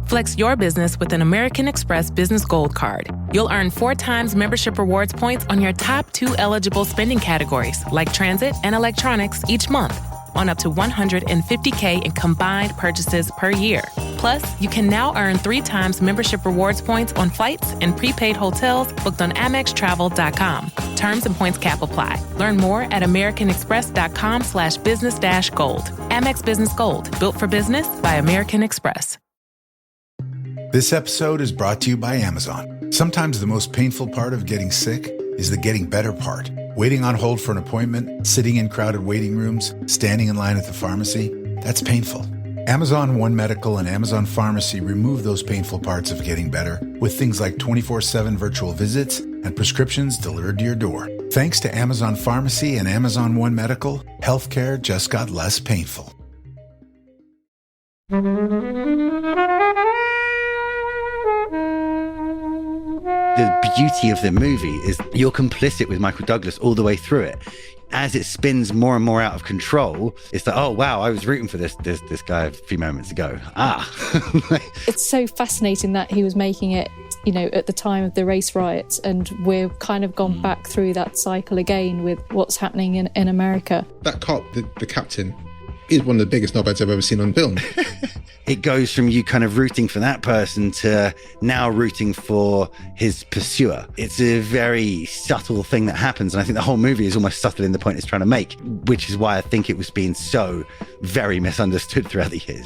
Flex your business with an American Express Business Gold Card. You'll earn 4 times membership rewards points on your top 2 eligible spending categories, like transit and electronics, each month, on up to $150K in combined purchases per year. Plus, you can now earn 3 times membership rewards points on flights and prepaid hotels booked on AmexTravel.com. Terms and points cap apply. Learn more at AmericanExpress.com/business-gold. Amex Business Gold, built for business by American Express. This episode is brought to you by Amazon. Sometimes the most painful part of getting sick is the getting better part. Waiting on hold for an appointment, sitting in crowded waiting rooms, standing in line at the pharmacy, that's painful. Amazon One Medical and Amazon Pharmacy remove those painful parts of getting better with things like 24/7 virtual visits and prescriptions delivered to your door. Thanks to Amazon Pharmacy and Amazon One Medical, healthcare just got less painful. The beauty of the movie is you're complicit with Michael Douglas all the way through it. As it spins more and more out of control, it's like, oh wow, I was rooting for this guy a few moments ago. It's so fascinating that he was making it, at the time of the race riots, and we're kind of gone back through that cycle again with what's happening in America. That cop, the captain, is one of the biggest knobheads I've ever seen on film. It goes from you kind of rooting for that person to now rooting for his pursuer. It's a very subtle thing that happens, and I think the whole movie is almost subtle in the point it's trying to make, which is why I think it was being so very misunderstood throughout the years.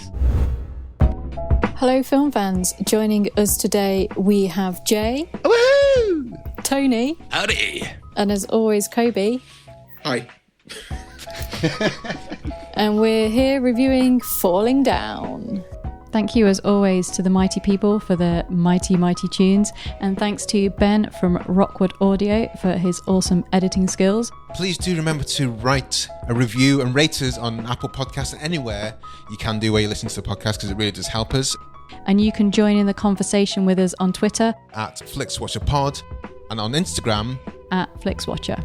Hello, film fans. Joining us today, we have Jay. Woohoo! Tony. Howdy. And as always, Kobe. Hi. And we're here reviewing Falling Down. Thank you, as always, to the mighty people for their mighty, mighty tunes. And thanks to Ben from Rockwood Audio for his awesome editing skills. Please do remember to write a review and rate us on Apple Podcasts and anywhere you can do where you listen to the podcast, because it really does help us. And you can join in the conversation with us on Twitter at FlixWatcherPod and on Instagram at Flixwatcher.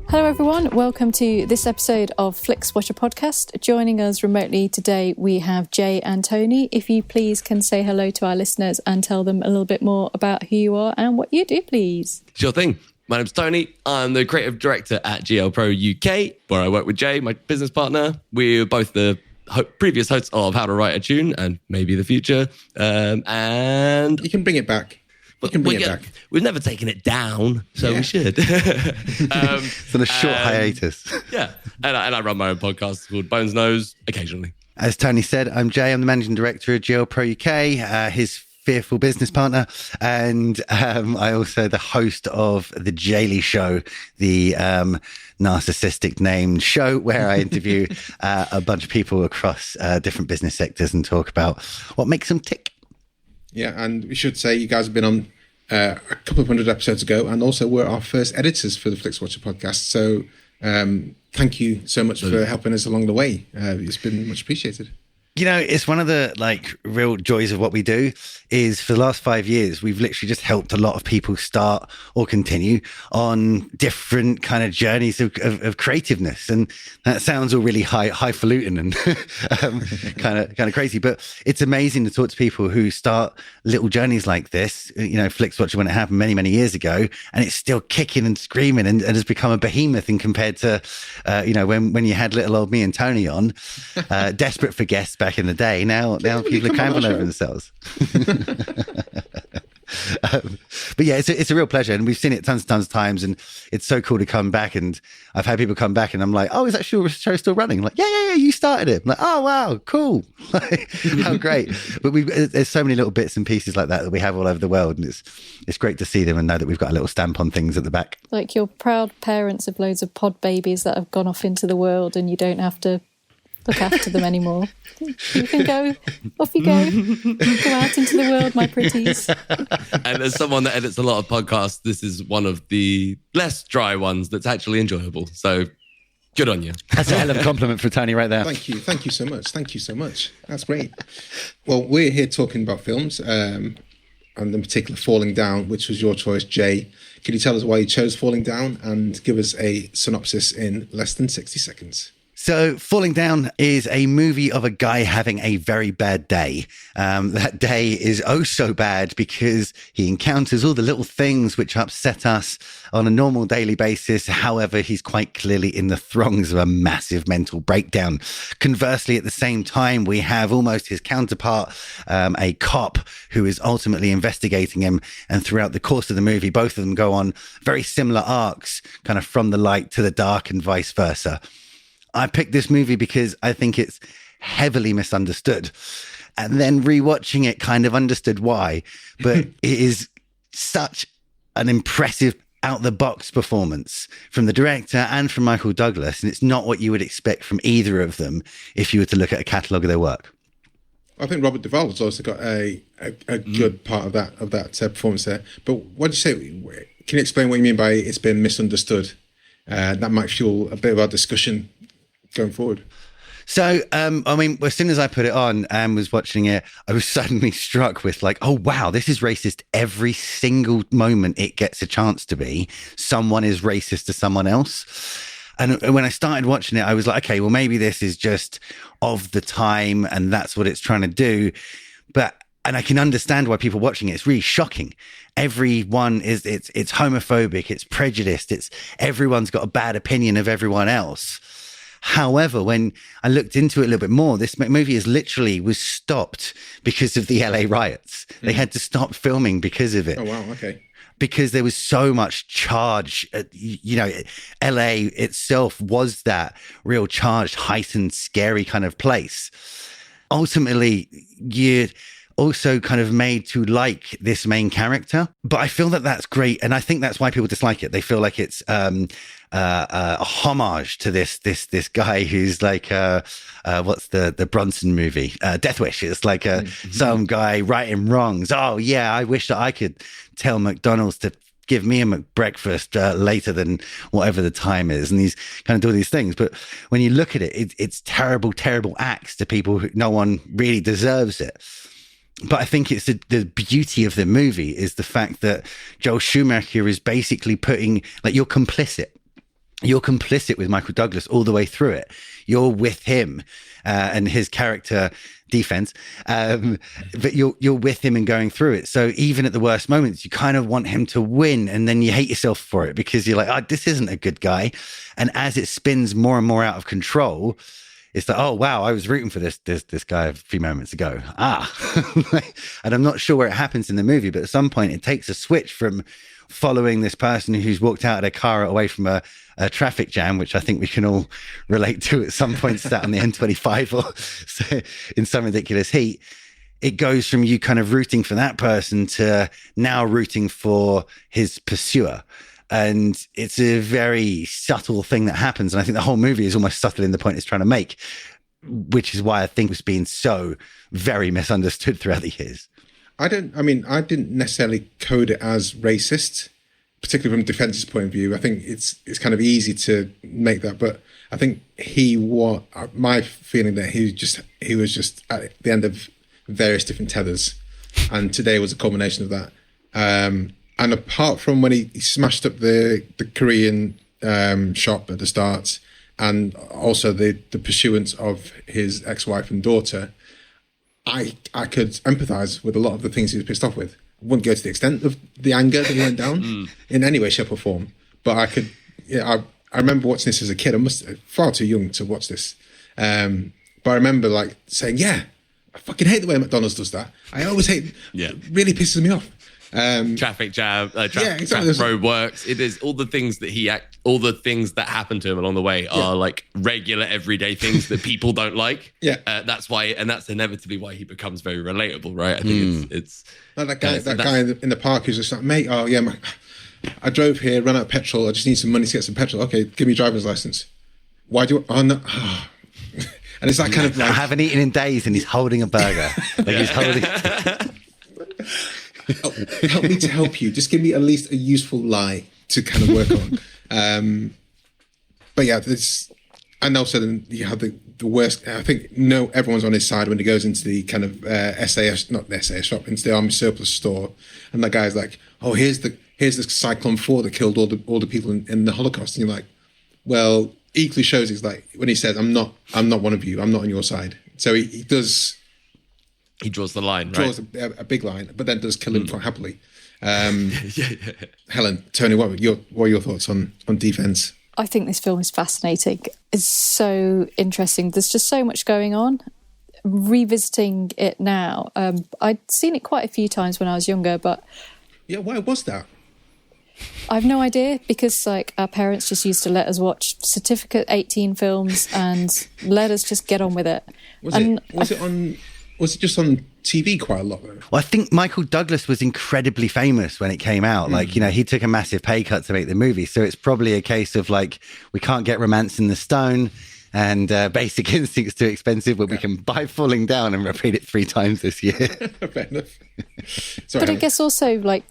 Hello everyone, welcome to this episode of Flixwatcher podcast. Joining us remotely today we have Jay and Tony. If you please can say hello to our listeners and tell them a little bit more about who you are and what you do, please. Sure thing. My name's Tony. I'm the creative director at GLProUK, where I work with Jay, my business partner. We're both the previous hosts of How to Write a Tune and maybe the future. And you can bring it back. Back. We've never taken it down, so we should. It's on a short hiatus. Yeah, and I run my own podcast called Bones Knows occasionally. As Tony said, I'm Jay. I'm the managing director of GLProUK, his fearful business partner, and I also the host of the Jaylee Show, the narcissistic named show where I interview a bunch of people across different business sectors and talk about what makes them tick. Yeah, and we should say you guys have been on a couple of hundred episodes ago, and also were our first editors for the Flixwatcher podcast. So thank you so much for helping us along the way. It's been much appreciated. It's one of the real joys of what we do is for the last 5 years, we've literally just helped a lot of people start or continue on different kind of journeys of creativeness. And that sounds all really highfalutin and kind of crazy, but it's amazing to talk to people who start little journeys like this. Flixwatcher, when it happened many, many years ago, and it's still kicking and screaming and has become a behemoth in compared to, when you had little old me and Tony on, desperate for guests back in the day. Now people are clambering over themselves. But yeah, it's a real pleasure, and we've seen it tons of times, and it's so cool to come back. And I've had people come back and I'm like, oh, is that show still running? I'm like, yeah, you started it. I'm like, oh wow, cool. How great. But there's so many little bits and pieces like that we have all over the world, and it's great to see them and know that we've got a little stamp on things at the back. Like you're proud parents of loads of pod babies that have gone off into the world, and you don't have to look after them anymore. You can go, off you go. Go out into the world, my pretties. And as someone that edits a lot of podcasts, this is one of the less dry ones that's actually enjoyable. So good on you. That's a hell of a compliment for Tony right there. Thank you so much. That's great. Well, we're here talking about films. and in particular Falling Down, which was your choice, Jay. Can you tell us why you chose Falling Down and give us a synopsis in less than 60 seconds? So Falling Down is a movie of a guy having a very bad day. That day is oh so bad because he encounters all the little things which upset us on a normal daily basis. However, he's quite clearly in the throngs of a massive mental breakdown. Conversely, at the same time, we have almost his counterpart, a cop who is ultimately investigating him. And throughout the course of the movie, both of them go on very similar arcs, kind of from the light to the dark and vice versa. I picked this movie because I think it's heavily misunderstood. And then rewatching it, kind of understood why. But it is such an impressive out-the-box performance from the director and from Michael Douglas. And it's not what you would expect from either of them if you were to look at a catalogue of their work. I think Robert Duvall has also got a good part of that performance there. But what do you say? Can you explain what you mean by it's been misunderstood? That might fuel a bit of our discussion going forward. So, I mean, as soon as I put it on and was watching it, I was suddenly struck with like, oh, wow, this is racist every single moment it gets a chance to be. Someone is racist to someone else. And when I started watching it, I was like, okay, well, maybe this is just of the time and that's what it's trying to do. And I can understand why people watching it, it's really shocking. Everyone is, it's homophobic, it's prejudiced, everyone's got a bad opinion of everyone else. However, when I looked into it a little bit more, this movie was stopped because of the LA riots. They had to stop filming because of it. Oh, wow. Okay. Because there was so much charge. LA itself was that real charged, heightened, scary kind of place. Ultimately, you're also kind of made to like this main character. But I feel that that's great. And I think that's why people dislike it. They feel like it's a homage to this guy who's like what's the Bronson movie, Death Wish. It's like some guy righting wrongs. Oh yeah, I wish that I could tell McDonald's to give me a McBreakfast later than whatever the time is, and he's kind of doing these things. But when you look at it, it's terrible acts to people who no one really deserves it. But I think it's the beauty of the movie is the fact that Joel Schumacher is basically putting, like, you're complicit. You're complicit with Michael Douglas all the way through it. You're with him and his character, D-Fens, but you're with him and going through it. So even at the worst moments, you kind of want him to win, and then you hate yourself for it because you're like, oh, this isn't a good guy. And as it spins more and more out of control, it's like, oh, wow, I was rooting for this guy a few moments ago. And I'm not sure where it happens in the movie, but at some point it takes a switch from following this person who's walked out of their car away from a traffic jam, which I think we can all relate to at some point, sat on the N25 or so, in some ridiculous heat. It goes from you kind of rooting for that person to now rooting for his pursuer. And it's a very subtle thing that happens. And I think the whole movie is almost subtle in the point it's trying to make, which is why I think it's been so very misunderstood throughout the years. I didn't necessarily code it as racist, particularly from Defense's point of view. I think it's kind of easy to make that, but I think my feeling that he was just at the end of various different tethers, and today was a culmination of that. And apart from when he smashed up the Korean shop at the start, and also the pursuance of his ex-wife and daughter, I could empathise with a lot of the things he was pissed off with. I wouldn't go to the extent of the anger that he went down in any way, shape or form. But I could, I remember watching this as a kid. I was far too young to watch this. But I remember like saying, yeah, I fucking hate the way McDonald's does that. I always hate, it really pisses me off. Traffic jam, traffic road works. It is all the things that all the things that happen to him along the way are like regular everyday things that people don't like. That's why, and that's inevitably why he becomes very relatable, right? I think it's like that guy in the park who's just like, mate, oh yeah, I drove here, ran out of petrol. I just need some money to get some petrol. Okay, give me a driver's license. Why do you? Oh no. Oh. And it's that kind of like, I haven't eaten in days, and he's holding a burger. He's holding. Help me to help you. Just give me at least a useful lie to kind of work on. But yeah, And also, then you have the worst. I think everyone's on his side when he goes into the kind of not the SAS shop, into the army surplus store, and that guy's like, "Oh, here's the Cyclone 4 that killed all the people in the Holocaust." And you're like, well, equally shows he's like when he says, "I'm not one of you. I'm not on your side." So he does. He draws the line, draws right? a big line, but then does kill him quite happily. Helen, Tony, what are your thoughts on D-Fens? I think this film is fascinating. It's so interesting. There's just so much going on. Revisiting it now, I'd seen it quite a few times when I was younger, but yeah, why was that? I've no idea, because like our parents just used to let us watch Certificate 18 films and let us just get on with it. Was it just on TV quite a lot though? Well, I think Michael Douglas was incredibly famous when it came out. Like, he took a massive pay cut to make the movie. So it's probably a case of like, we can't get Romance in the Stone and Basic Instinct's too expensive, but we can buy Falling Down and repeat it 3 times this year. Fair enough. Sorry, but I guess also like,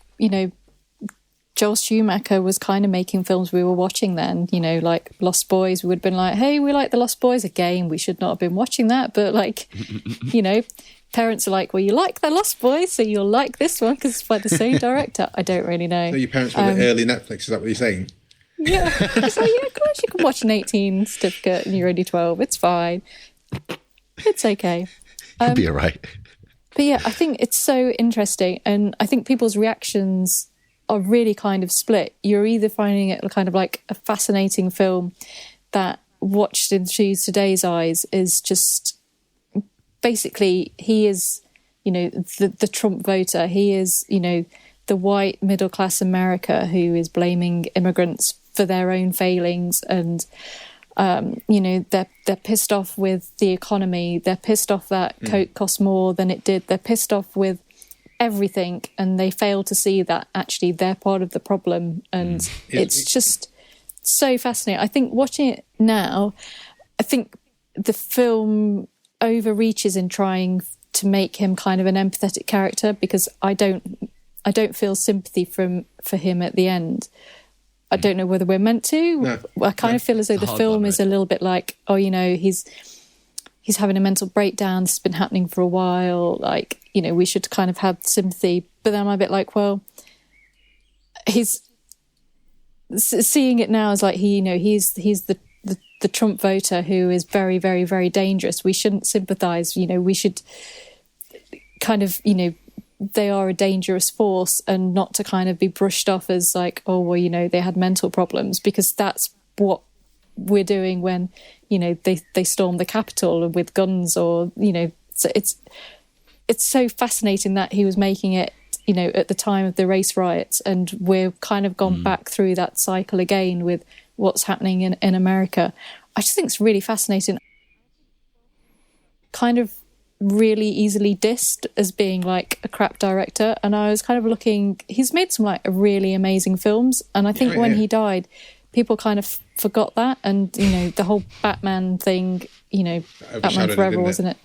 Joel Schumacher was kind of making films we were watching then, like Lost Boys. We would have been like, hey, we like the Lost Boys. Again, we should not have been watching that. But like, parents are like, well, you like the Lost Boys, so you'll like this one because it's by the same director. I don't really know. So your parents were the early Netflix, is that what you're saying? Yeah. It's like, yeah, of course you can watch an 18 certificate and you're only 12. It's fine. It's okay. It'll be all right. But yeah, I think it's so interesting. And I think people's reactions are really kind of split. You're either finding it kind of like a fascinating film that watched through today's eyes is just basically, he is, the Trump voter. He is, the white middle class America who is blaming immigrants for their own failings. And, they're pissed off with the economy. They're pissed off that Coke costs more than it did. They're pissed off with everything, and they fail to see that actually they're part of the problem. And it's just so fascinating. I think watching it now, I think the film overreaches in trying to make him kind of an empathetic character, because I don't feel sympathy for him at the end. I don't know whether we're meant to. No, I kind of feel as though the film is a little bit like, he's having a mental breakdown. This has been happening for a while. Like, we should kind of have sympathy. But then I'm a bit like, well, he's seeing it now as like he's the Trump voter who is very, very, very dangerous. We shouldn't sympathise. We should kind of, they are a dangerous force, and not to kind of be brushed off as like, oh, well, they had mental problems, because that's what we're doing when, they storm the Capitol with guns, or, so it's so fascinating that he was making it, at the time of the race riots, and we're kind of gone back through that cycle again with what's happening in America. I just think it's really fascinating. Kind of really easily dissed as being like a crap director, and I was kind of looking, he's made some like really amazing films, and I think when he died, people kind of forgot that, and the whole Batman thing, Batman Forever, wasn't it?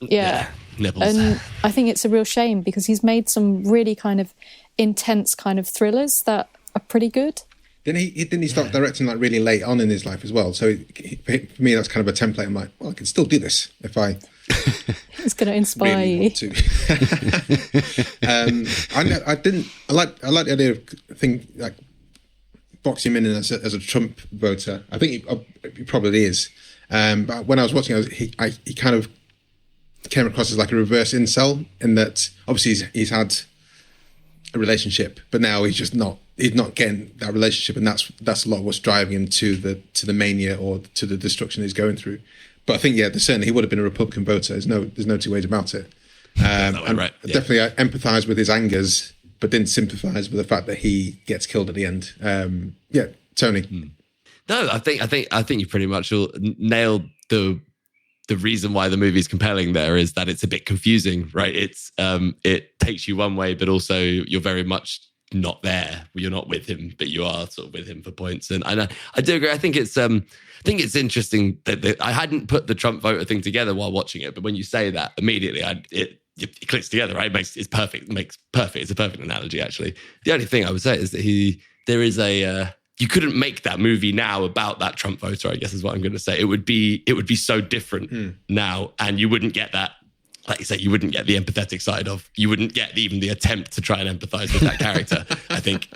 Yeah. Nibbles. And I think it's a real shame, because he's made some really kind of intense kind of thrillers that are pretty good. Didn't he start directing like really late on in his life as well? So for me, that's kind of a template. I'm like, well, I can still do this if I. It's going to inspire really you. Want to. I like the idea of like boxing him in as a Trump voter. I think he probably is. But when I was watching, he kind of came across as like a reverse incel, in that obviously he's had a relationship, but now he's not getting that relationship, and that's a lot of what's driving him to the mania or to the destruction he's going through. But I think certainly he would have been a Republican voter. There's no two ways about it. Right. Definitely, I empathise with his angers, but didn't sympathise with the fact that he gets killed at the end. Tony. No, I think you pretty much all nailed the reason why the movie is compelling. There is that it's a bit confusing, right? It's it takes you one way, but also you're very much not there. You're not with him, but you are sort of with him for points. And I do agree. I think it's interesting that I hadn't put the Trump voter thing together while watching it, but when you say that, immediately it clicks together, right? It's perfect. It's a perfect analogy, actually. The only thing I would say is that there is a you couldn't make that movie now about that Trump voter, I guess is what I'm going to say. It would be so different now, and you wouldn't get that. Like you say, you wouldn't get the empathetic side of. You wouldn't get even the attempt to try and empathize with that character. I think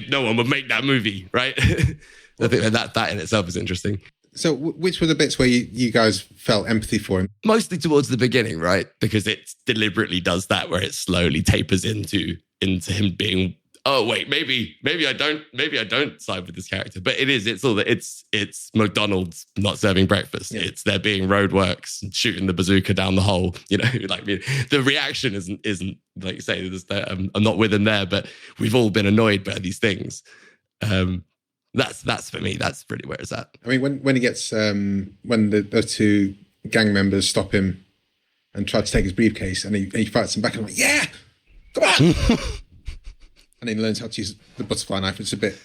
no one would make that movie, right? I think that in itself is interesting. So which were the bits where you guys felt empathy for him? Mostly towards the beginning, right? Because it deliberately does that, where it slowly tapers into him being, oh wait, maybe I don't side with this character. But it's McDonald's not serving breakfast. Yeah. It's there being roadworks and shooting the bazooka down the hole. You know, like the reaction isn't like you say. I'm not with him there, but we've all been annoyed by these things. That's for me. That's really where it's at. I mean, when he gets when those two gang members stop him and try to take his briefcase, and he fights them back, and I'm like, yeah, come on. And then he learns how to use the butterfly knife. It's a bit,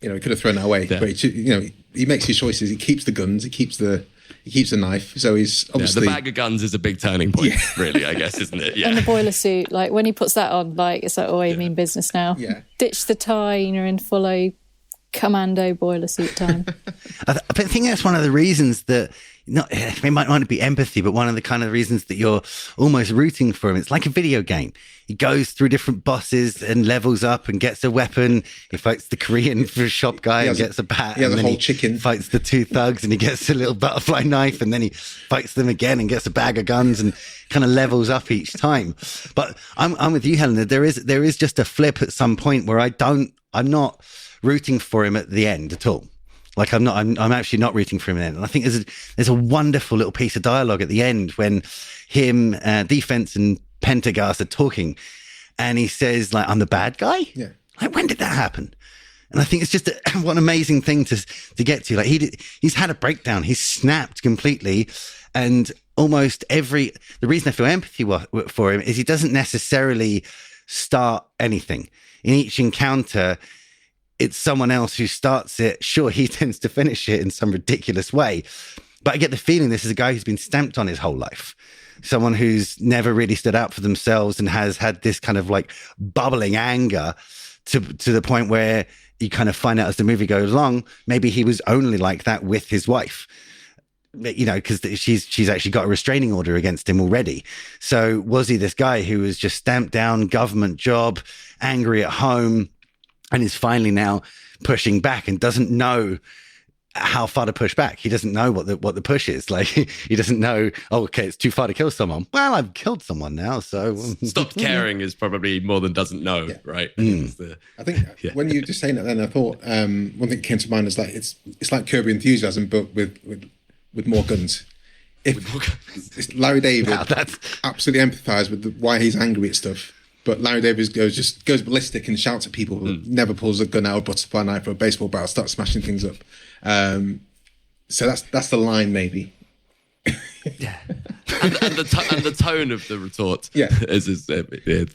he could have thrown it away. Yeah. But he makes his choices. He keeps the guns. He keeps the knife. So he's obviously... the bag of guns is a big turning point, really, I guess, isn't it? Yeah. And the boiler suit, like when he puts that on, like it's like, oh, you mean business now. Yeah. Ditch the tie, you're in full commando boiler suit time. I think that's one of the reasons that, it might not be empathy, but one of the kind of reasons that you're almost rooting for him. It's like a video game. He goes through different bosses and levels up and gets a weapon. He fights the Korean shop guy and gets a bat. Yeah, and the then whole chicken. Fights the two thugs and he gets a little butterfly knife, and then he fights them again and gets a bag of guns and kind of levels up each time. But I'm with you, Helena. There is just a flip at some point where I'm not rooting for him at the end at all. Like I'm actually not rooting for him at the end. And I think there's a wonderful little piece of dialogue at the end when him, D-Fens and Prendergast are talking, and he says, like, I'm the bad guy? Yeah. Like, when did that happen? And I think it's just what an amazing thing to get to. Like he's had a breakdown. He's snapped completely. And almost the reason I feel empathy for him is he doesn't necessarily start anything. In each encounter, it's someone else who starts it. Sure, he tends to finish it in some ridiculous way. But I get the feeling this is a guy who's been stamped on his whole life. Someone who's never really stood out for themselves and has had this kind of like bubbling anger to the point where you kind of find out as the movie goes along, maybe he was only like that with his wife. Because she's actually got a restraining order against him already. So was he this guy who was just stamped down, government job, angry at home, and is finally now pushing back and doesn't know how far to push back? He doesn't know what the push is. Like he doesn't know, oh, okay, it's too far to kill someone. Well, I've killed someone now, so... Stopped caring is probably more than doesn't know, right? I think when you were just saying that then, I thought one thing that came to mind is like, it's like Curb Your Enthusiasm, but with more guns. If Larry David absolutely empathised with why he's angry at stuff, but Larry David goes ballistic and shouts at people, never pulls a gun out, a butterfly knife or a baseball bat, starts smashing things up. So that's the line, maybe. Yeah, and the tone of the retort. Yeah,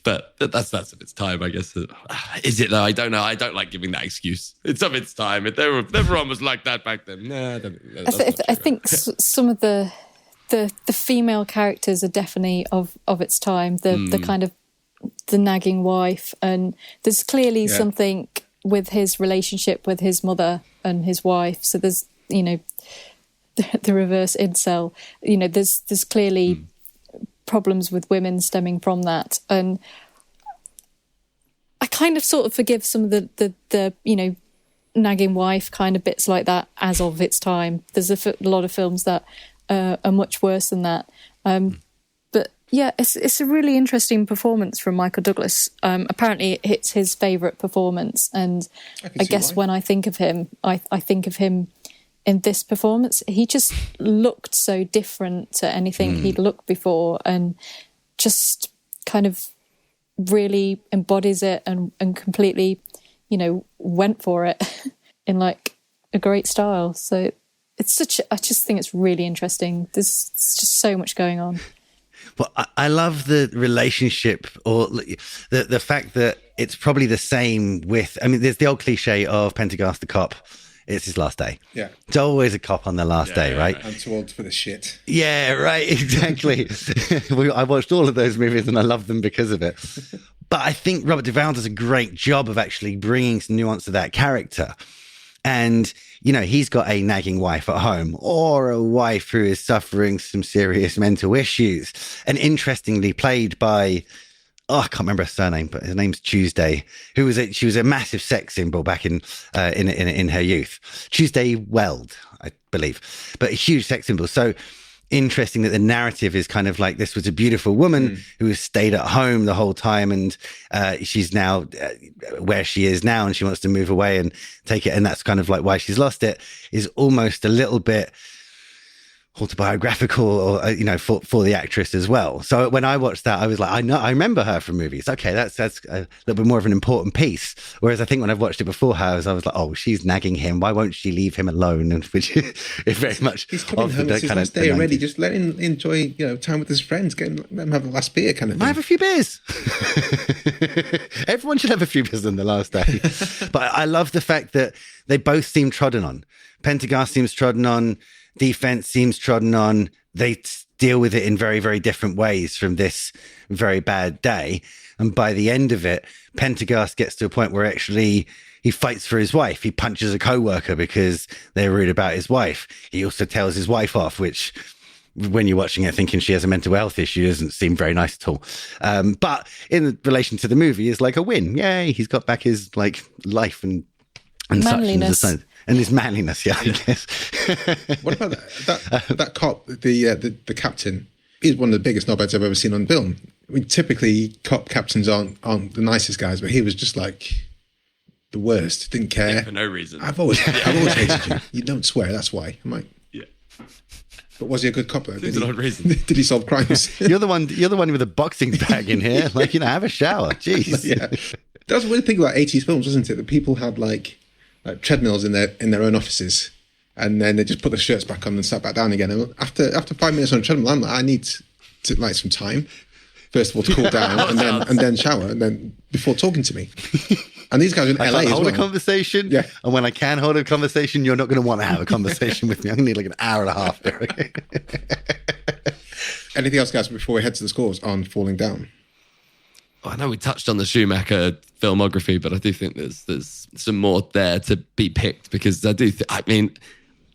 but that's of its time, I guess. Is it though? I don't know. I don't like giving that excuse. It's of its time. Everyone was like that back then. Nah, I think some of the female characters are definitely of its time. The kind of the nagging wife, and there's clearly something with his relationship with his mother and his wife. So there's the reverse incel. There's clearly problems with women stemming from that, and I kind of sort of forgive some of the nagging wife kind of bits like that as of its time. There's a lot of films that are much worse than that. But yeah, it's a really interesting performance from Michael Douglas. Apparently it's his favourite performance, and I guess when I think of him, I think of him in this performance. He just looked so different to anything he'd looked before, and just kind of really embodies it and completely, went for it in like a great style. So I just think it's really interesting. There's just so much going on. Well, I love the relationship, or the fact that it's probably the same with, there's the old cliche of Prendergast the cop. It's his last day. Yeah. It's always a cop on their last day, right? I'm too old for the shit. Yeah, right, exactly. I watched all of those movies and I love them because of it. But I think Robert Duvall does a great job of actually bringing some nuance to that character. And, you know, he's got a nagging wife at home, or a wife who is suffering some serious mental issues. And interestingly played by, I can't remember her surname, but her name's Tuesday, she was a massive sex symbol back in her youth. Tuesday Weld, I believe, but a huge sex symbol. So interesting that the narrative is kind of like, this was a beautiful woman who has stayed at home the whole time, and she's now where she is now, and she wants to move away and take it. And that's kind of like why she's lost it, is almost a little bit autobiographical, or you know, for the actress as well. So when I watched that, I was like, I remember her from movies. Okay, that's a little bit more of an important piece. Whereas I think when I've watched it before her, I was like, oh, she's nagging him. Why won't she leave him alone? And which is very much he's coming home. It's his last day already. Just let him enjoy, you know, time with his friends. Let him have the last beer, kind of thing. Have a few beers. Everyone should have a few beers on the last day. But I love the fact that they both seem trodden on. Prendergast seems trodden on. D-Fens seems trodden on. They deal with it in very, very different ways from this very bad day. And by the end of it, Prendergast gets to a point where actually he fights for his wife. He punches a co-worker because they're rude about his wife. He also tells his wife off, which, when you're watching it thinking she has a mental health issue, doesn't seem very nice at all. But in relation to the movie, is like a win. Yay, he's got back his like life and manliness. Such. And his manliness, yeah, I guess. What about that cop, the captain? He's one of the biggest knobheads I've ever seen on film. I mean, typically cop captains aren't the nicest guys, but he was just like the worst. Didn't care. Yeah, for no reason. I've always hated you. You don't swear, that's why. I'm like, yeah. But was he a good cop though? There's no reason. Did he solve crimes? You're the one with a boxing bag in here. Like, you know, have a shower. Jeez. Yeah. That's the weird thing about 80s films, wasn't it? That people had like treadmills in their own offices, and then they just put the shirts back on and sat back down again. And after 5 minutes on a treadmill, I'm like, I need to like some time. First of all, to cool down, and then shower, and then before talking to me. And these guys are in LA as well. Hold a conversation, yeah. And when I can hold a conversation, you're not going to want to have a conversation with me. I'm going to need like an hour and a half there. Okay? Anything else, guys, before we head to the scores on Falling Down? I know we touched on the Schumacher filmography, but I do think there's some more there to be picked, because I do I mean,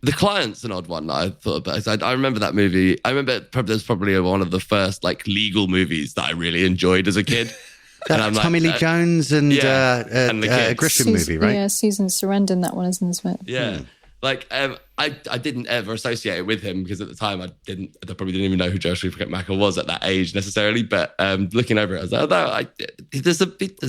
The Client's an odd one that I thought about. I remember that movie. I remember there's probably one of the first like legal movies that I really enjoyed as a kid. And Tommy Lee Jones and the Grisham movie, right? Yeah, Susan Sarandon, that one, isn't it? Yeah. Like, I didn't ever associate it with him, because at the time I probably didn't even know who Joel Schumacher was at that age necessarily. But looking over it, I was like, there's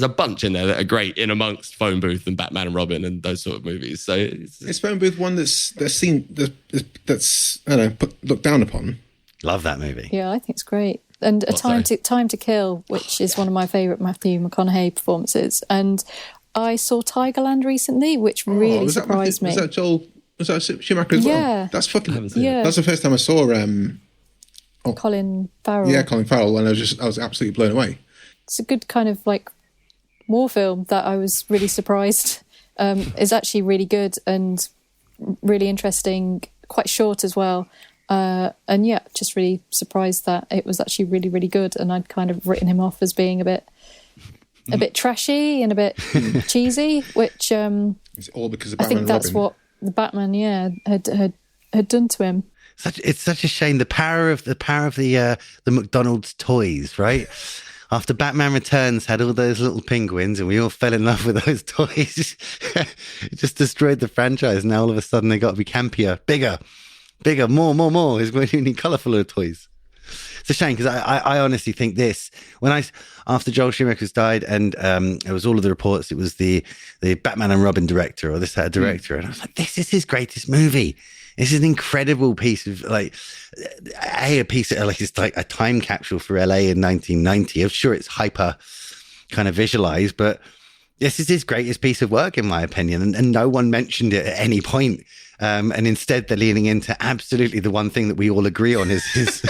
a bunch in there that are great in amongst Phone Booth and Batman and Robin and those sort of movies. So it's Phone Booth one that's I don't know, looked down upon. Love that movie. Yeah, I think it's great. And Time to Kill, which is one of my favourite Matthew McConaughey performances. And I saw Tigerland recently, which really surprised me. Was that Schumacher as well? Yeah. That's fucking... Yeah. That's the first time I saw... Colin Farrell. Yeah, Colin Farrell, and I was absolutely blown away. It's a good kind of like war film that I was really surprised. It's actually really good and really interesting, quite short as well. And yeah, just really surprised that it was actually really, really good. And I'd kind of written him off as being a bit trashy and a bit cheesy, which it's all because of Batman. I think that's what the Batman, had done to him. It's such a shame. The power of the McDonald's toys, right? After Batman Returns had all those little penguins and we all fell in love with those toys, it just destroyed the franchise. Now all of a sudden they got to be campier, bigger, more. It's going to need colourfuller toys. It's a shame, because I honestly think this, after Joel Schumacher's died, and it was all of the reports, it was the Batman and Robin director, or this director, and I was like, this is his greatest movie. This is an incredible piece of a piece of it's like a time capsule for LA in 1990. I'm sure it's hyper kind of visualized, but this is his greatest piece of work, in my opinion, and no one mentioned it at any point. And instead, they're leaning into absolutely the one thing that we all agree on is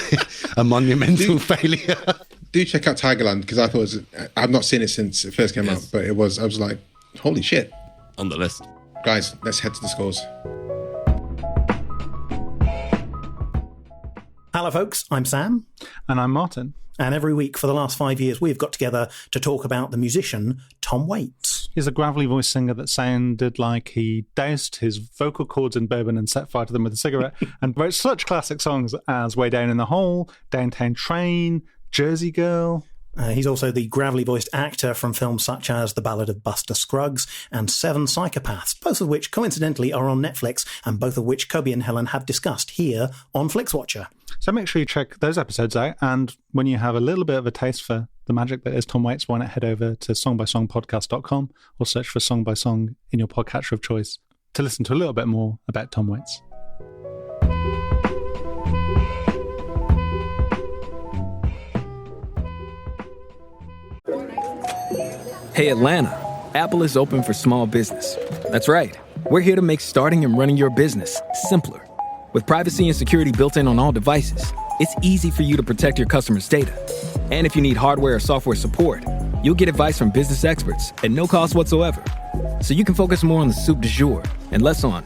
a monumental failure. Do check out Tigerland, because I thought I've not seen it since it first came out, but I was like, holy shit. On the list. Guys, let's head to the scores. Hello, folks. I'm Sam. And I'm Martin. And every week for the last 5 years, we've got together to talk about the musician Tom Waits. He's a gravelly voiced singer that sounded like he doused his vocal cords in bourbon and set fire to them with a cigarette, and wrote such classic songs as Way Down in the Hole, Downtown Train, Jersey Girl. He's also the gravelly-voiced actor from films such as The Ballad of Buster Scruggs and Seven Psychopaths, both of which coincidentally are on Netflix, and both of which Kobe and Helen have discussed here on Flixwatcher. So make sure you check those episodes out, and when you have a little bit of a taste for the magic that is Tom Waits, why not head over to songbysongpodcast.com or search for Song by Song in your podcatcher of choice to listen to a little bit more about Tom Waits. Hey Atlanta, Apple is open for small business. That's right. We're here to make starting and running your business simpler. With privacy and security built in on all devices, it's easy for you to protect your customers' data. And if you need hardware or software support, you'll get advice from business experts at no cost whatsoever. So you can focus more on the soup du jour and less on,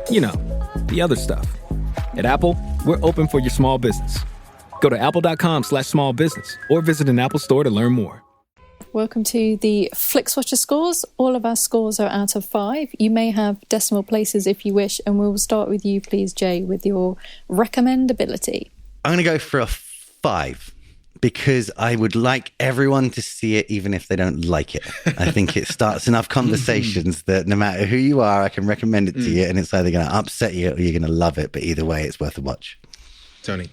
the other stuff. At Apple, we're open for your small business. Go to apple.com/small business or visit an Apple store to learn more. Welcome to the Flixwatcher scores. All of our scores are out of 5. You may have decimal places if you wish, and we'll start with you, please, Jay, with your recommendability. I'm going to go for a 5 because I would like everyone to see it even if they don't like it. I think it starts enough conversations that no matter who you are, I can recommend it to you, and it's either going to upset you or you're going to love it, but either way, it's worth a watch. Tony?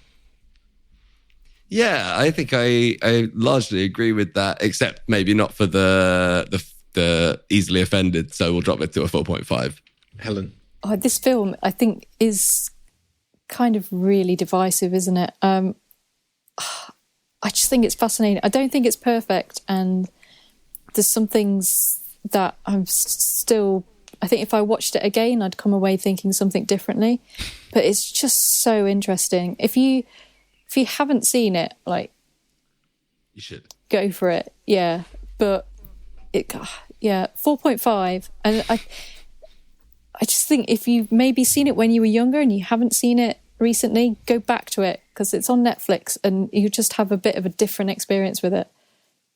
Yeah, I think I largely agree with that, except maybe not for the easily offended. So we'll drop it to a 4.5. Helen? Oh, this film, I think, is kind of really divisive, isn't it? I just think it's fascinating. I don't think it's perfect, and there's some things that I'm still... I think if I watched it again, I'd come away thinking something differently. But it's just so interesting. If you haven't seen it, you should go for it. Yeah, but 4.5. And I just think if you've maybe seen it when you were younger and you haven't seen it recently, go back to it because it's on Netflix and you just have a bit of a different experience with it.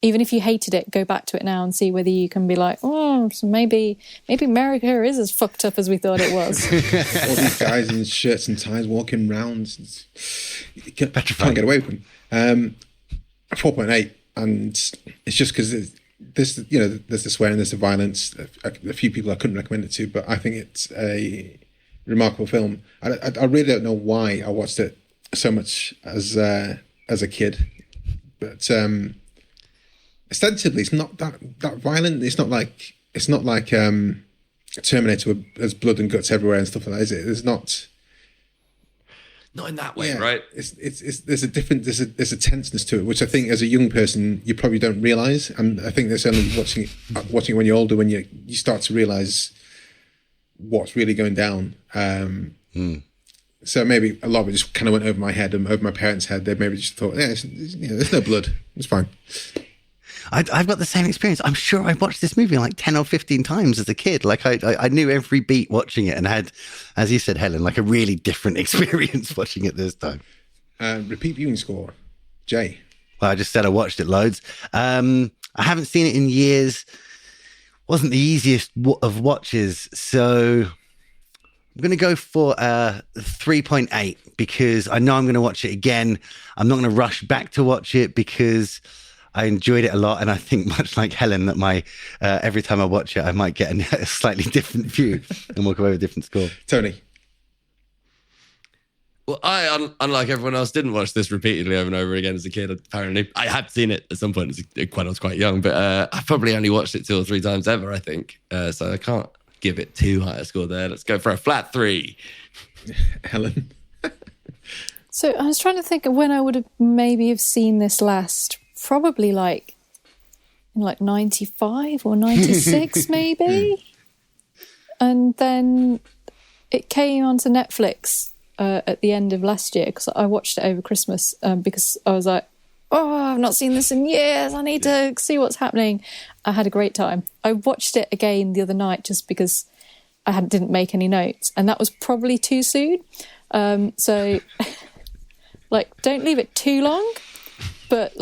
Even if you hated it, go back to it now and see whether you can be like, so maybe America is as fucked up as we thought it was. All these guys in shirts and ties walking round. You can't get away from them. 4.8, and it's just because there's the swearing, there's the violence. A few people I couldn't recommend it to, but I think it's a remarkable film. I really don't know why I watched it so much as a kid, but ostensibly it's not that violent. It's not like Terminator, there's blood and guts everywhere and stuff like that, is it? There's not in that way, right? There's a tenseness to it, which I think as a young person you probably don't realise, and I think that's only watching it when you're older, when you start to realise what's really going down. So maybe a lot of it just kind of went over my head and over my parents' head. They maybe just thought, there's no blood, it's fine. I've got the same experience. I'm sure I watched this movie like 10 or 15 times as a kid. Like I knew every beat watching it and had, as you said, Helen, like a really different experience watching it this time. Repeat viewing score, Jay? Well, I just said I watched it loads. I haven't seen it in years. Wasn't the easiest of watches. So I'm going to go for 3.8 because I know I'm going to watch it again. I'm not going to rush back to watch it because I enjoyed it a lot, and I think much like Helen that my every time I watch it, I might get a slightly different view and walk away with a different score. Tony? Well, I, unlike everyone else, didn't watch this repeatedly over and over again as a kid, apparently. I had seen it at some point when I was quite young, but I probably only watched it 2 or 3 times ever, I think. So I can't give it too high a score there. Let's go for a flat 3. Helen? So I was trying to think of when I would have maybe have seen this last. Probably in 95 or 96 maybe. And then it came onto Netflix at the end of last year because I watched it over Christmas because I was like, I've not seen this in years. I need to see what's happening. I had a great time. I watched it again the other night just because I didn't make any notes, and that was probably too soon. So don't leave it too long, but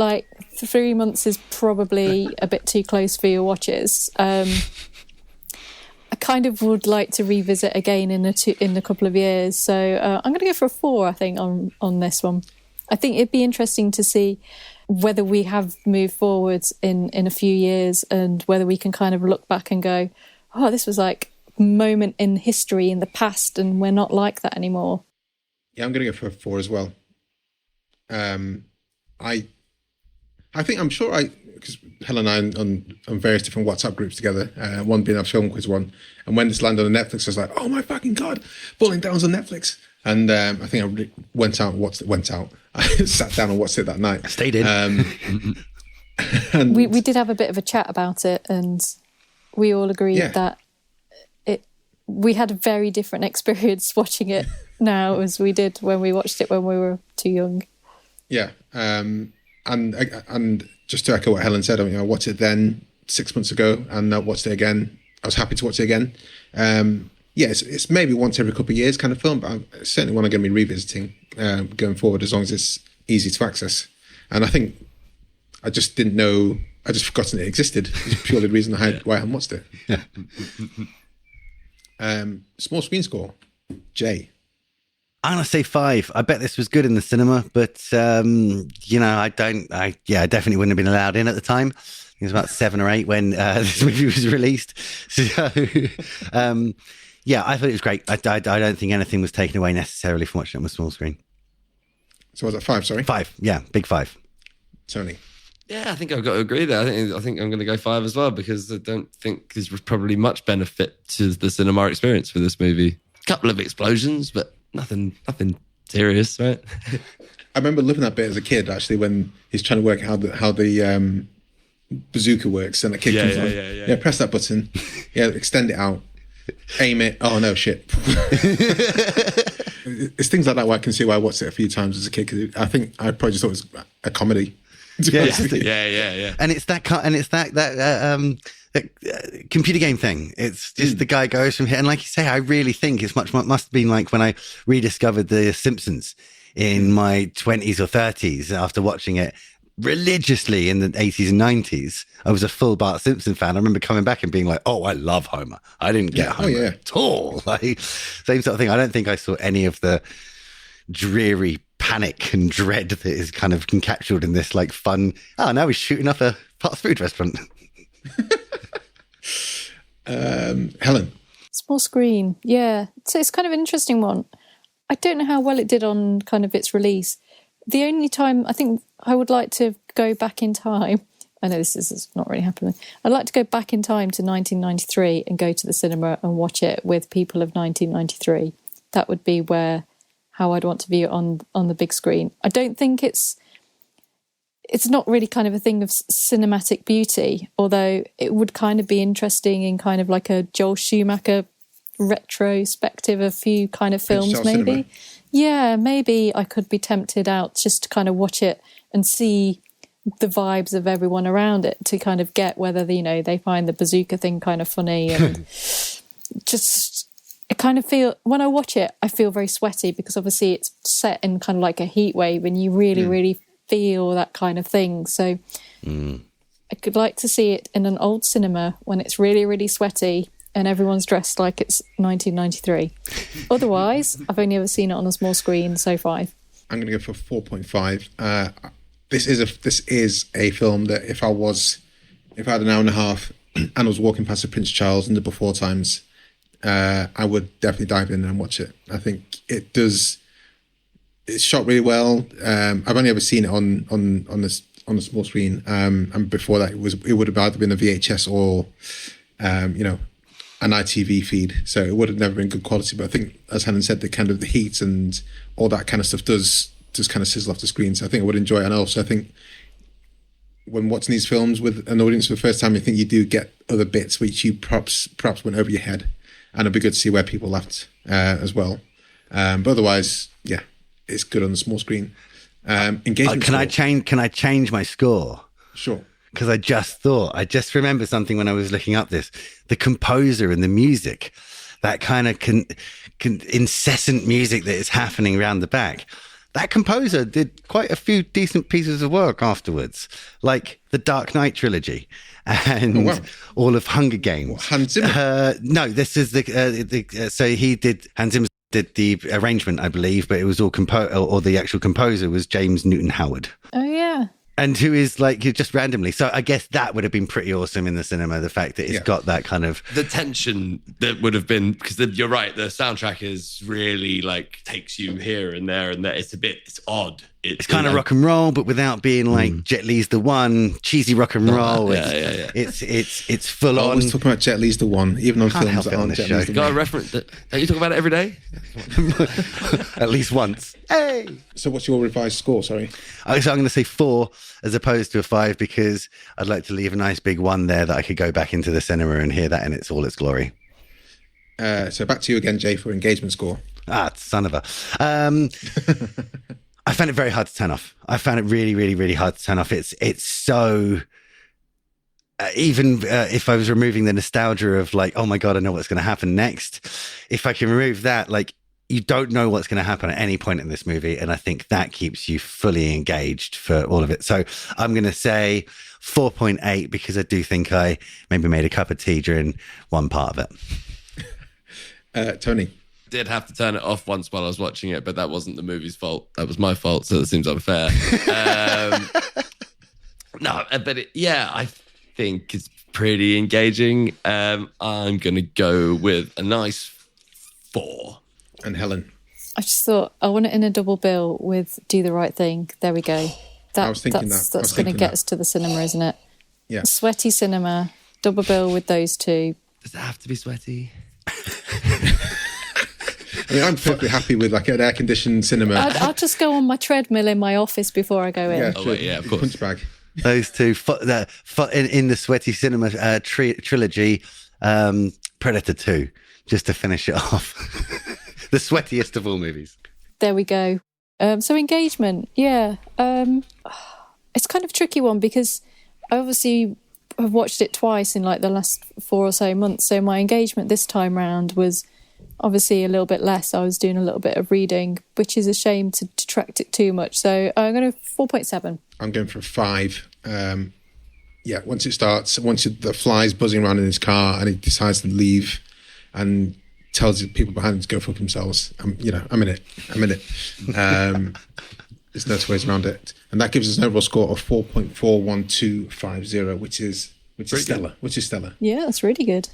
3 months is probably a bit too close for your watches. I kind of would like to revisit again in a couple of years. So I'm going to go for a 4, I think, on this one. I think it'd be interesting to see whether we have moved forwards in a few years and whether we can kind of look back and go, oh, this was like a moment in history in the past and we're not like that anymore. Yeah, I'm going to go for a 4 as well. I'm sure because Helen and I on various different WhatsApp groups together, one being our film quiz one, and when this landed on Netflix, I was like, oh my fucking God, Falling Down's on Netflix. And I think I went out. I sat down and watched it that night. Stayed in. And we did have a bit of a chat about it, and we all agreed that we had a very different experience watching it now as we did when we watched it when we were too young. Yeah, and just to echo what Helen said, I watched it then 6 months ago, and I watched it again. I was happy to watch it again. It's maybe once every couple of years kind of film, but I certainly want to be revisiting going forward as long as it's easy to access. And I think I just didn't know, I just forgotten it existed. It's purely the reason why I hadn't watched it. Small screen score, Jay. I'm going to say 5. I bet this was good in the cinema, but, I definitely wouldn't have been allowed in at the time. It was about 7 or 8 when this movie was released. So, I thought it was great. I don't think anything was taken away necessarily from watching it on the small screen. So was that 5, sorry? 5, yeah, big 5. Tony? Yeah, I think I've got to agree there. I think I'm going to go 5 as well, because I don't think there's probably much benefit to the cinema experience for this movie. A couple of explosions, but nothing serious, right? I remember living that bit as a kid, actually, when he's trying to work out how the bazooka works, and the kid comes on. Yeah, press that button. Yeah, extend it out. Aim it. Oh no, shit. It's things like that where I can see why I watched it a few times as a kid, because I think I probably just thought it was a comedy. Yeah. And it's that computer game thing. It's just the guy goes from here, and like you say, I really think it's must have been like when I rediscovered The Simpsons in my 20s or 30s after watching it religiously in the 80s and 90s. I was a full Bart Simpson fan. I remember coming back and being like, oh, I love Homer. I didn't get Homer at all. Like, same sort of thing. I don't think I saw any of the dreary panic and dread that is kind of encapsulated in this like fun, now he's shooting up a fast food restaurant. Helen? Small screen, yeah. So it's kind of an interesting one. I don't know how well it did on kind of its release. The only time I think I would like to go back in time, I know this is not really happening, I'd like to go back in time to 1993 and go to the cinema and watch it with people of 1993. That would be how I'd want to view it on the big screen. I don't think it's not really kind of a thing of cinematic beauty, although it would kind of be interesting in kind of like a Joel Schumacher retrospective of a few kind of films, maybe. Cinema. Yeah, maybe I could be tempted out just to kind of watch it and see the vibes of everyone around it to kind of get whether, they find the bazooka thing kind of funny and just... I kind of feel, when I watch it, I feel very sweaty because obviously it's set in kind of like a heat wave and you really, really feel that kind of thing. So I could like to see it in an old cinema when it's really, really sweaty and everyone's dressed like it's 1993. Otherwise, I've only ever seen it on a small screen, so 5. I'm going to go for 4.5. This is a film that if I had an hour and a half and I was walking past the Prince Charles and the Before Times, I would definitely dive in and watch it. I think it does. It's shot really well. I've only ever seen it on the small screen, and before that, it would have either been a VHS or, an ITV feed. So it would have never been good quality. But I think, as Helen said, the heat and all that kind of stuff does kind of sizzle off the screen. So I think I would enjoy it. And also, I think when watching these films with an audience for the first time, I think you do get other bits which you perhaps went over your head. And it'd be good to see where people laughed as well. But otherwise, yeah, it's good on the small screen. Engagement. Can I change my score? Sure. Because I just remembered something when I was looking up this. The composer and the music, that kind of incessant music that is happening around the back. that composer did quite a few decent pieces of work afterwards, like the Dark Knight trilogy and all of Hunger Games. What, Hans Zimmer? No, this is so he did, Hans Zimmer did the arrangement, I believe, but it was all or the actual composer was James Newton Howard. Oh, yeah. And who is like just randomly. So I guess that would have been pretty awesome in the cinema. The fact that it's got that kind of the tension that would have been, because you're right. The soundtrack is really like takes you here and there and there. It's odd. It's kind of rock and roll, but without being like Jet Li's The One, cheesy rock and roll. Yeah. It's full on. I always talk about Jet Li's The One, even on films that aren't Jet Li's The One. Got a reference. Don't you talk about it every day? At least once. Hey. So what's your revised score? Sorry. So I'm going to say 4 as opposed to a 5 because I'd like to leave a nice big 1 there that I could go back into the cinema and hear that in all its glory. So back to you again, Jay, for engagement score. Son of a. I found it very hard to turn off. I found it really, really, really hard to turn off. It's so... even if I was removing the nostalgia of like, oh my God, I know what's going to happen next. If I can remove that, like, you don't know what's going to happen at any point in this movie. And I think that keeps you fully engaged for all of it. So I'm going to say 4.8 because I do think I maybe made a cup of tea during one part of it. Tony? Did have to turn it off once while I was watching it, but that wasn't the movie's fault. That was my fault, so it seems unfair. No, but I think it's pretty engaging. I'm going to go with a nice 4. And Helen? I just thought I want it in a double bill with Do the Right Thing. There we go. I was thinking that. That's going to get us to the cinema, isn't it? Yeah. Sweaty cinema, double bill with those two. Does it have to be sweaty? I mean, I'm perfectly happy with like an air-conditioned cinema. I'll just go on my treadmill in my office before I go in. Yeah, wait, of course. Punch bag. Those two in the sweaty cinema trilogy, Predator 2, just to finish it off. The sweatiest of all movies. There we go. So engagement, yeah. It's kind of a tricky one because I obviously have watched it twice in like the last 4 or so months. So my engagement this time round was obviously a little bit less. I was doing a little bit of reading, which is a shame to detract it too much. So I'm going to 4.7. I'm going for a 5. Once it starts, the fly's buzzing around in his car and he decides to leave and tells the people behind him to go fuck themselves. I'm in it. There's no two ways around it. And that gives us an overall score of 4.41250, which is stellar. Which is stellar. Yeah, that's really good.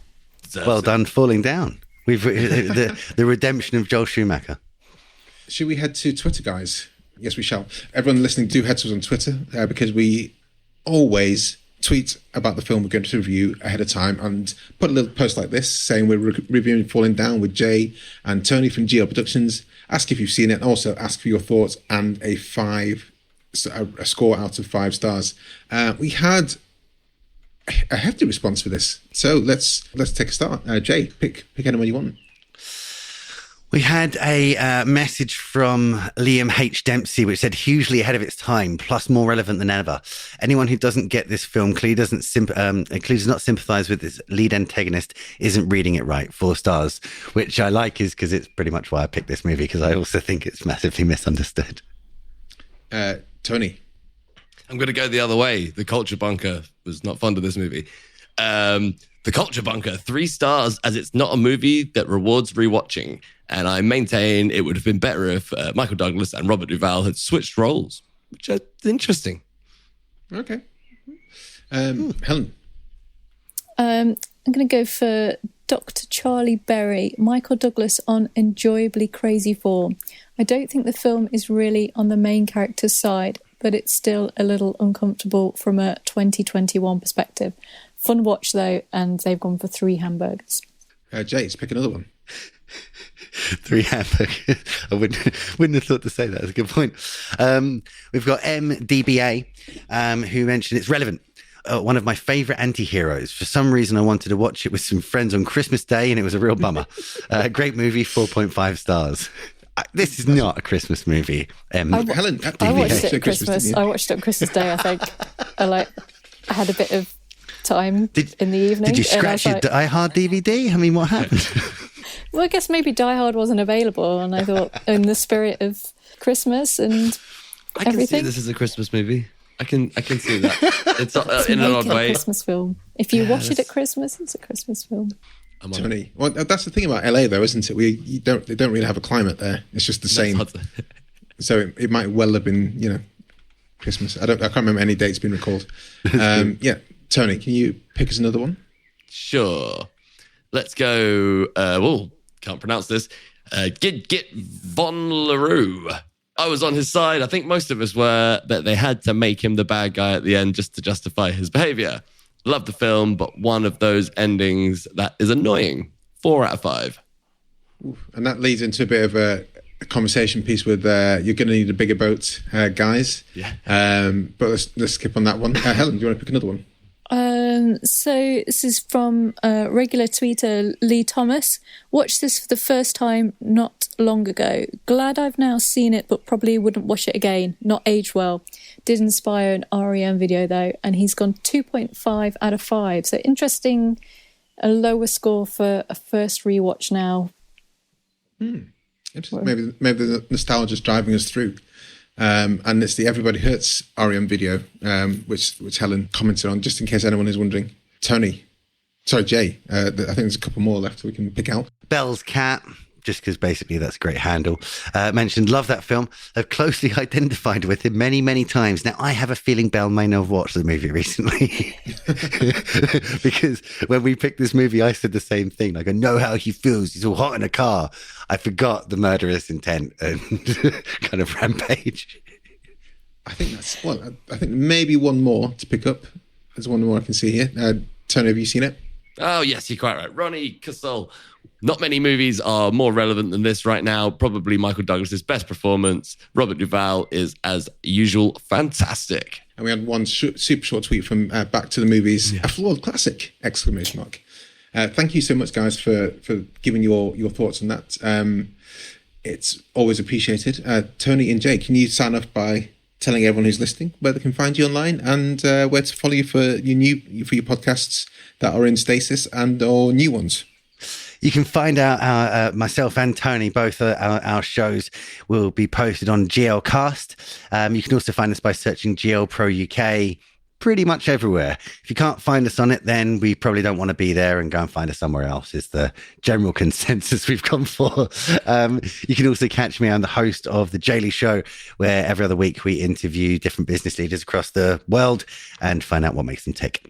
Well done, falling down. We've the redemption of Joel Schumacher. Should we head to Twitter, guys? Yes, we shall. Everyone listening, do head to us on Twitter because we always tweet about the film we're going to review ahead of time and put a little post like this saying we're reviewing Falling Down with Jay and Tony from GL Productions. Ask if you've seen it and also ask for your thoughts and a score out of 5 stars. We had a hefty response for this. So let's take a start. Jay, pick anyone you want. We had a message from Liam H. Dempsey, which said hugely ahead of its time, plus more relevant than ever. Anyone who doesn't get this film clearly does not sympathise with its lead antagonist isn't reading it right. 4 stars, which I like is because it's pretty much why I picked this movie, because I also think it's massively misunderstood. Tony? I'm going to go the other way. The Culture Bunker was not fond of this movie. The Culture Bunker, 3 stars, as it's not a movie that rewards rewatching. And I maintain it would have been better if Michael Douglas and Robert Duvall had switched roles, which is interesting. Okay. Helen? I'm going to go for Dr. Charlie Berry, Michael Douglas on enjoyably crazy form. I don't think the film is really on the main character's side, but it's still a little uncomfortable from a 2021 perspective. Fun watch, though, and they've gone for 3 hamburgers. Jay, pick another one. 3 hamburgers. I wouldn't have thought to say that. That's a good point. We've got MDBA, who mentioned it's relevant. One of my favourite anti-heroes. For some reason, I wanted to watch it with some friends on Christmas Day, and it was a real bummer. Great movie, 4.5 stars. This is not a Christmas movie. Helen, I watched it at Christmas. I watched it on Christmas Day, I think. I had a bit of time in the evening. Did you scratch your Die Hard DVD? I mean, what happened? Well, I guess maybe Die Hard wasn't available, and I thought, in the spirit of Christmas and I can everything. see this as a Christmas movie. I can see that. It's in an odd Make it a way. Christmas film. If you watch it at Christmas, it's a Christmas film. Tony, well, that's the thing about LA, though, isn't it? They don't really have a climate there. It's just the same. So it might well have been, Christmas. I can't remember any dates being recalled. Yeah, Tony, can you pick us another one? Sure. Let's go. Can't pronounce this. Git von LaRue. I was on his side. I think most of us were, but they had to make him the bad guy at the end just to justify his behavior. Love the film, but one of those endings that is annoying. 4 out of 5. And that leads into a bit of a conversation piece with you're going to need a bigger boat, guys. Yeah. But let's skip on that one. Helen, do you want to pick another one? So this is from regular tweeter Lee Thomas. Watched this for the first time not long ago. Glad I've now seen it, but probably wouldn't watch it again. Not aged well. Did inspire an REM video though, and he's gone 2.5 out of 5. So interesting, a lower score for a first rewatch now. Interesting. Maybe the nostalgia's driving us through. And it's the Everybody Hurts REM video, which Helen commented on, just in case anyone is wondering. Jay, I think there's a couple more left we can pick out. Bell's Cat, just because basically that's a great handle. Mentioned, love that film. I've closely identified with him many, many times. Now, I have a feeling Bell may not have watched the movie recently. Because when we picked this movie, I said the same thing. Like, I know how he feels. He's all hot in a car. I forgot the murderous intent and kind of rampage. I think maybe one more to pick up. There's one more I can see here. Tony, have you seen it? Oh, yes, you're quite right. Ronnie Cassell. Not many movies are more relevant than this right now. Probably Michael Douglas's best performance. Robert Duvall is, as usual, fantastic. And we had one super short tweet from Back to the Movies. Yeah. A flawed classic! ! Thank you so much, guys, for giving your thoughts on that. It's always appreciated. Tony and Jay, can you sign off by telling everyone who's listening where they can find you online and where to follow you for your podcasts that are in stasis and or new ones? You can find out myself and Tony, both our shows will be posted on GLcast. You can also find us by searching GLProUK pretty much everywhere. If you can't find us on it, then we probably don't want to be there and go and find us somewhere else is the general consensus we've gone for. You can also catch me. I'm the host of The Daily Show, where every other week we interview different business leaders across the world and find out what makes them tick.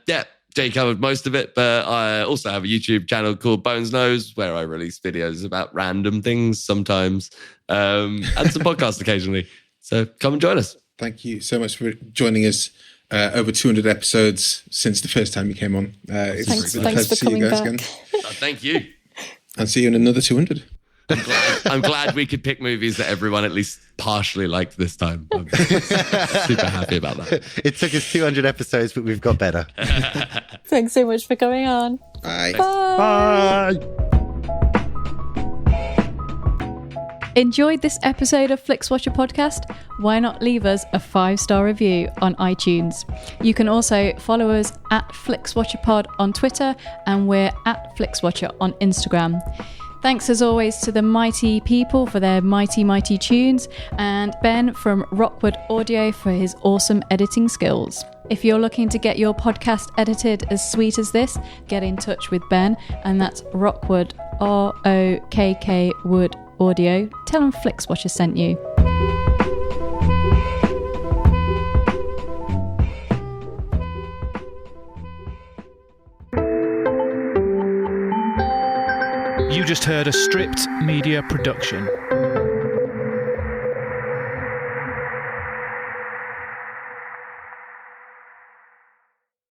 Yeah. Jay covered most of it, but I also have a YouTube channel called Bones Knows, where I release videos about random things sometimes, and some podcasts occasionally. So come and join us. Thank you so much for joining us. Over 200 episodes since the first time you came on. Thanks for coming back. Again. Thank you. And see you in another 200. I'm glad we could pick movies that everyone at least partially liked this time. I'm super happy about that. It took us 200 episodes, but we've got better. Thanks so much for coming on. Bye. Bye. Enjoyed this episode of Flixwatcher podcast? Why not leave us a 5-star review on iTunes? You can also follow us at FlixWatcherPod on Twitter, and we're at FlixWatcher on Instagram. Thanks as always to the mighty people for their mighty, mighty tunes, and Ben from Rockwood Audio for his awesome editing skills. If you're looking to get your podcast edited as sweet as this, get in touch with Ben, and that's Rockwood, ROKK Wood Audio. Tell him Flixwatcher sent you. You just heard a Stripped Media production.